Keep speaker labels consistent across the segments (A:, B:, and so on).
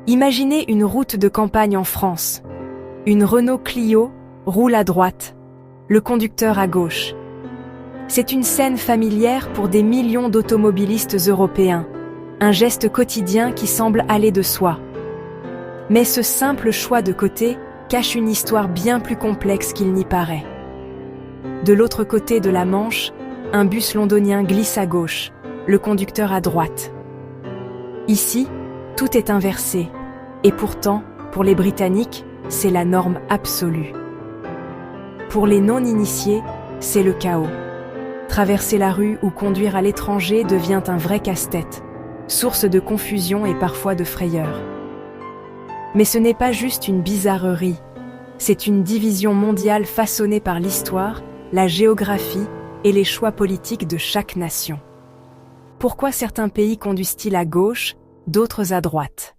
A: Imaginez une route de campagne en France. Une Renault Clio roule à droite, le conducteur à gauche. C'est une scène familière pour des millions d'automobilistes européens, un geste quotidien qui semble aller de soi. Mais ce simple choix de côté cache une histoire bien plus complexe qu'il n'y paraît. De l'autre côté de la Manche, un bus londonien glisse à gauche, le conducteur à droite. Ici, tout est inversé, et pourtant, pour les Britanniques, c'est la norme absolue. Pour les non-initiés, c'est le chaos. Traverser la rue ou conduire à l'étranger devient un vrai casse-tête, source de confusion et parfois de frayeur. Mais ce n'est pas juste une bizarrerie, c'est une division mondiale façonnée par l'histoire, la géographie et les choix politiques de chaque nation. Pourquoi certains pays conduisent-ils à gauche, d'autres à droite?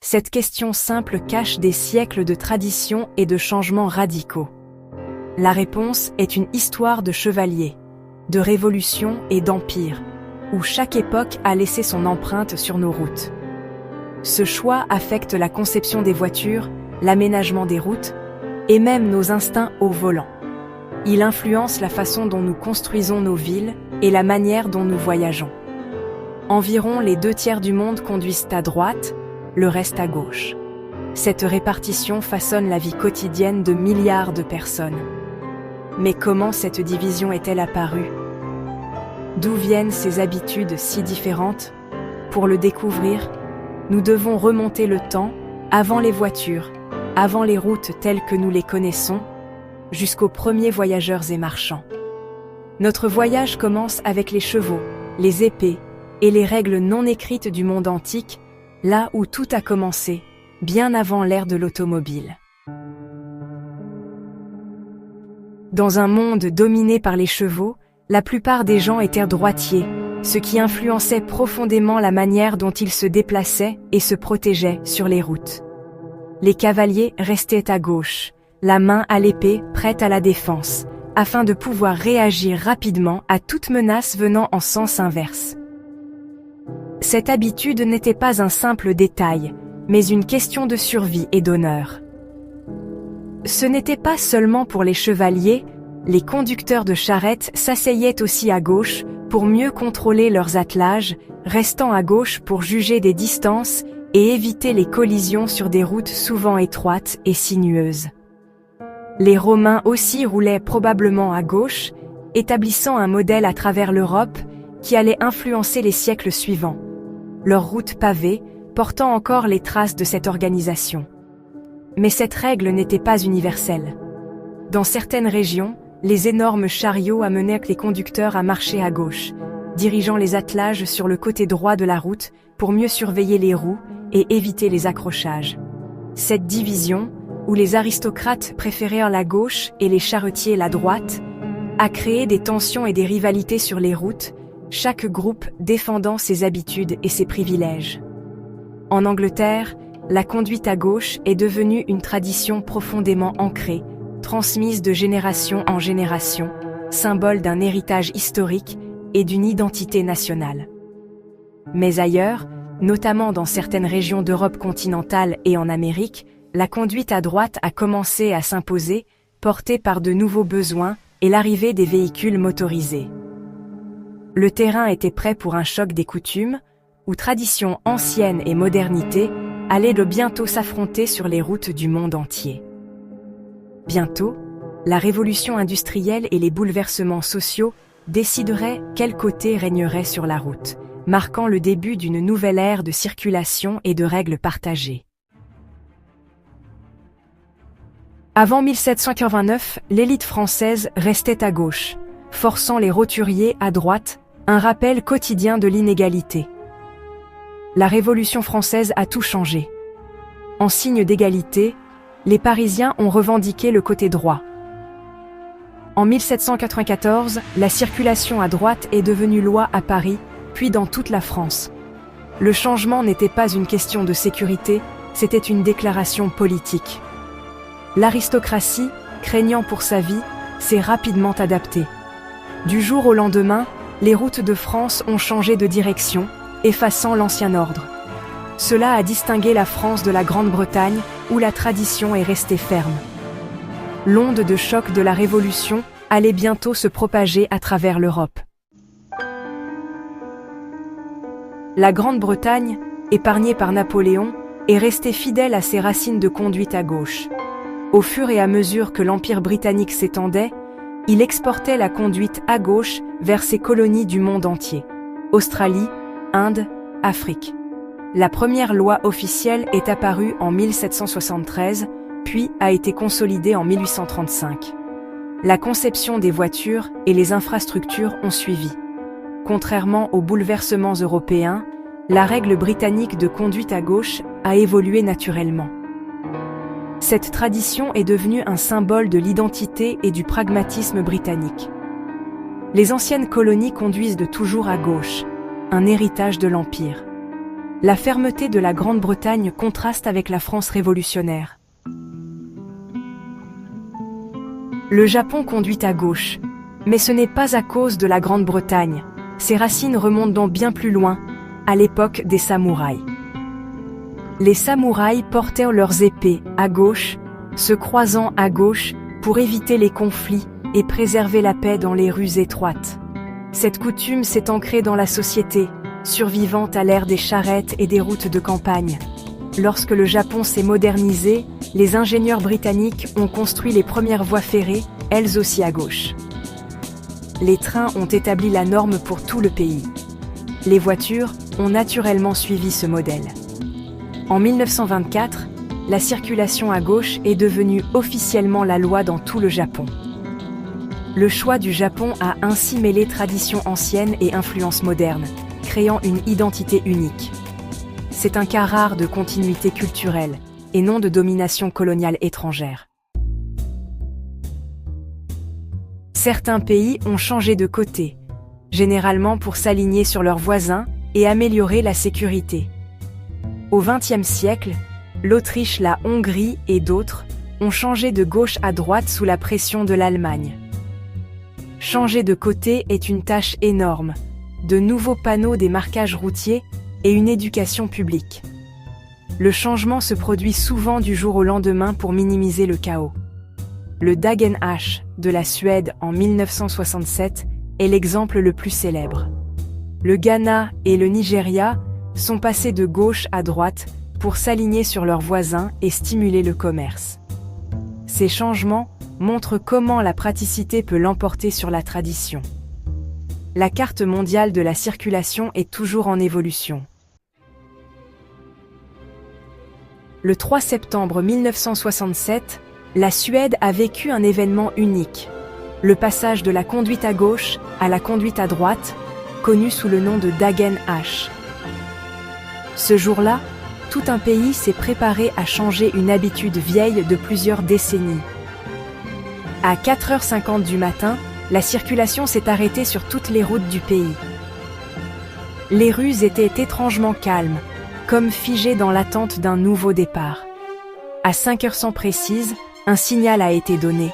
A: Cette question simple cache des siècles de traditions et de changements radicaux. La réponse est une histoire de chevaliers, de révolutions et d'empires, où chaque époque a laissé son empreinte sur nos routes. Ce choix affecte la conception des voitures, l'aménagement des routes, et même nos instincts au volant. Il influence la façon dont nous construisons nos villes et la manière dont nous voyageons. Environ les 2/3 du monde conduisent à droite, le reste à gauche. Cette répartition façonne la vie quotidienne de milliards de personnes. Mais comment cette division est-elle apparue? D'où viennent ces habitudes si différentes? Pour le découvrir, nous devons remonter le temps, avant les voitures, avant les routes telles que nous les connaissons, jusqu'aux premiers voyageurs et marchands. Notre voyage commence avec les chevaux, les épées et les règles non écrites du monde antique, là où tout a commencé, bien avant l'ère de l'automobile. Dans un monde dominé par les chevaux, la plupart des gens étaient droitiers, ce qui influençait profondément la manière dont ils se déplaçaient et se protégeaient sur les routes. Les cavaliers restaient à gauche, la main à l'épée prête à la défense, afin de pouvoir réagir rapidement à toute menace venant en sens inverse. Cette habitude n'était pas un simple détail, mais une question de survie et d'honneur. Ce n'était pas seulement pour les chevaliers, les conducteurs de charrettes s'asseyaient aussi à gauche pour mieux contrôler leurs attelages, restant à gauche pour juger des distances et éviter les collisions sur des routes souvent étroites et sinueuses. Les Romains aussi roulaient probablement à gauche, établissant un modèle à travers l'Europe qui allait influencer les siècles suivants. Leurs routes pavées portant encore les traces de cette organisation. Mais cette règle n'était pas universelle. Dans certaines régions, les énormes chariots amenaient les conducteurs à marcher à gauche, dirigeant les attelages sur le côté droit de la route pour mieux surveiller les roues et éviter les accrochages. Cette division, où les aristocrates préférèrent la gauche et les charretiers la droite, a créé des tensions et des rivalités sur les routes, chaque groupe défendant ses habitudes et ses privilèges. En Angleterre, la conduite à gauche est devenue une tradition profondément ancrée, transmise de génération en génération, symbole d'un héritage historique et d'une identité nationale. Mais ailleurs, notamment dans certaines régions d'Europe continentale et en Amérique, la conduite à droite a commencé à s'imposer, portée par de nouveaux besoins et l'arrivée des véhicules motorisés. Le terrain était prêt pour un choc des coutumes, où tradition ancienne et modernité allaient de bientôt s'affronter sur les routes du monde entier. Bientôt, la révolution industrielle et les bouleversements sociaux décideraient quel côté régnerait sur la route, marquant le début d'une nouvelle ère de circulation et de règles partagées. Avant 1789, l'élite française restait à gauche, forçant les roturiers à droite, un rappel quotidien de l'inégalité. La Révolution française a tout changé. En signe d'égalité, les Parisiens ont revendiqué le côté droit. En 1794, la circulation à droite est devenue loi à Paris, puis dans toute la France. Le changement n'était pas une question de sécurité, c'était une déclaration politique. L'aristocratie, craignant pour sa vie, s'est rapidement adaptée. Du jour au lendemain, les routes de France ont changé de direction, effaçant l'ancien ordre. Cela a distingué la France de la Grande-Bretagne, où la tradition est restée ferme. L'onde de choc de la Révolution allait bientôt se propager à travers l'Europe. La Grande-Bretagne, épargnée par Napoléon, est restée fidèle à ses racines de conduite à gauche. Au fur et à mesure que l'Empire britannique s'étendait, il exportait la conduite à gauche vers ses colonies du monde entier. Australie, Inde, Afrique. La première loi officielle est apparue en 1773, puis a été consolidée en 1835. La conception des voitures et les infrastructures ont suivi. Contrairement aux bouleversements européens, la règle britannique de conduite à gauche a évolué naturellement. Cette tradition est devenue un symbole de l'identité et du pragmatisme britannique. Les anciennes colonies conduisent de toujours à gauche, un héritage de l'Empire. La fermeté de la Grande-Bretagne contraste avec la France révolutionnaire. Le Japon conduit à gauche, mais ce n'est pas à cause de la Grande-Bretagne. Ses racines remontent donc bien plus loin, à l'époque des samouraïs. Les samouraïs portaient leurs épées à gauche, se croisant à gauche pour éviter les conflits et préserver la paix dans les rues étroites. Cette coutume s'est ancrée dans la société, survivant à l'ère des charrettes et des routes de campagne. Lorsque le Japon s'est modernisé, les ingénieurs britanniques ont construit les premières voies ferrées, elles aussi à gauche. Les trains ont établi la norme pour tout le pays. Les voitures ont naturellement suivi ce modèle. En 1924, la circulation à gauche est devenue officiellement la loi dans tout le Japon. Le choix du Japon a ainsi mêlé tradition ancienne et influence moderne, créant une identité unique. C'est un cas rare de continuité culturelle, et non de domination coloniale étrangère. Certains pays ont changé de côté, généralement pour s'aligner sur leurs voisins et améliorer la sécurité. Au XXe siècle, l'Autriche, la Hongrie et d'autres ont changé de gauche à droite sous la pression de l'Allemagne. Changer de côté est une tâche énorme, de nouveaux panneaux des marquages routiers et une éducation publique. Le changement se produit souvent du jour au lendemain pour minimiser le chaos. Le Dagen-H de la Suède en 1967 est l'exemple le plus célèbre. Le Ghana et le Nigeria sont passés de gauche à droite pour s'aligner sur leurs voisins et stimuler le commerce. Ces changements montrent comment la praticité peut l'emporter sur la tradition. La carte mondiale de la circulation est toujours en évolution. Le 3 septembre 1967, la Suède a vécu un événement unique, le passage de la conduite à gauche à la conduite à droite, connu sous le nom de Dagen-H. Ce jour-là, tout un pays s'est préparé à changer une habitude vieille de plusieurs décennies. À 4h50 du matin, la circulation s'est arrêtée sur toutes les routes du pays. Les rues étaient étrangement calmes, comme figées dans l'attente d'un nouveau départ. À 5h100 précise, un signal a été donné.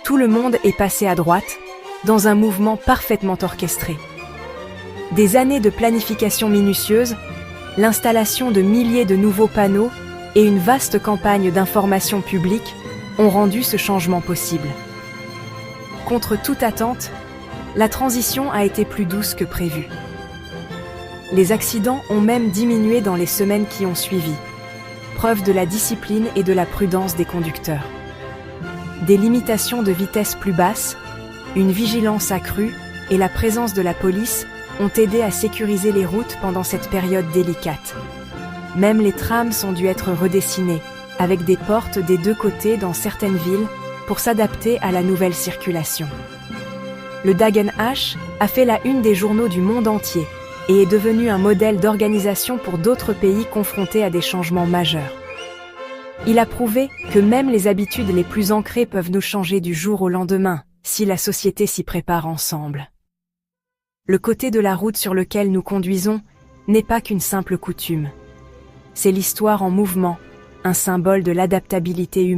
A: Tout le monde est passé à droite, dans un mouvement parfaitement orchestré. Des années de planification minutieuse, l'installation de milliers de nouveaux panneaux et une vaste campagne d'information publique ont rendu ce changement possible. Contre toute attente, la transition a été plus douce que prévu. Les accidents ont même diminué dans les semaines qui ont suivi, preuve de la discipline et de la prudence des conducteurs. Des limitations de vitesse plus basses, une vigilance accrue et la présence de la police ont aidé à sécuriser les routes pendant cette période délicate. Même les trams ont dû être redessinés, avec des portes des deux côtés dans certaines villes, pour s'adapter à la nouvelle circulation. Le Dagen-H a fait la une des journaux du monde entier et est devenu un modèle d'organisation pour d'autres pays confrontés à des changements majeurs. Il a prouvé que même les habitudes les plus ancrées peuvent nous changer du jour au lendemain, si la société s'y prépare ensemble. Le côté de la route sur lequel nous conduisons n'est pas qu'une simple coutume. C'est l'histoire en mouvement, un symbole de l'adaptabilité humaine.